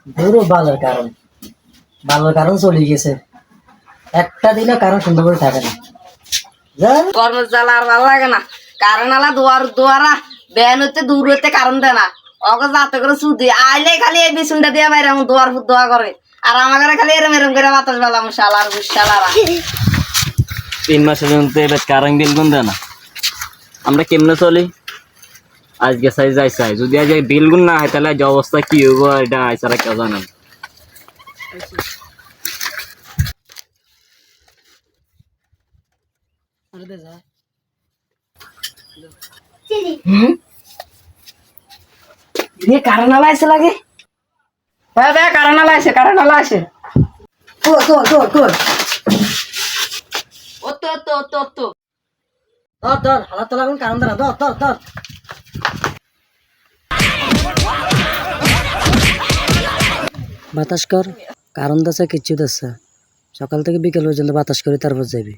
ধরো ভালোর কারণ চলে গেছে, একটা দিনও কারণ সুন্দর করে থাকে না। জান কর্মের জ্বালা আর ভালো লাগে না। কারণ আলা দুয়ারা বেন হইতে দূর হইতে কারণ দেয় না। অগো যাতে করে সুদি আইলে খালি এই বিছুনটা দিয়ে বাইরে এমন দুয়ার ফুট দোয়া করে। আর আমার ঘরে খালি এরম এরম করে বাতাস বেলাম শালার বুশালারা। 3 মাসের জন্য এবার কারেন্ট বিল গুন দেয় না, আমরা কেমনে চলি? আজকে চাই যদি আজ বিল গুন না হয় তাহলে আজ অবস্থা কি হবো এটা আইসারা কেউ জানে না। কারণ আলা এসে লাগে। হ্যাঁ দেখ কারণ আলা আসে। কই ও তো ধর হালাত তো লাগুন কারণ দাঁড়া, ধর বাতাস কর, কারণ দাসা কিচ্ছু দাসা, সকাল থেকে বিকেল পর্যন্ত বাতাস করে তারপর যাবি।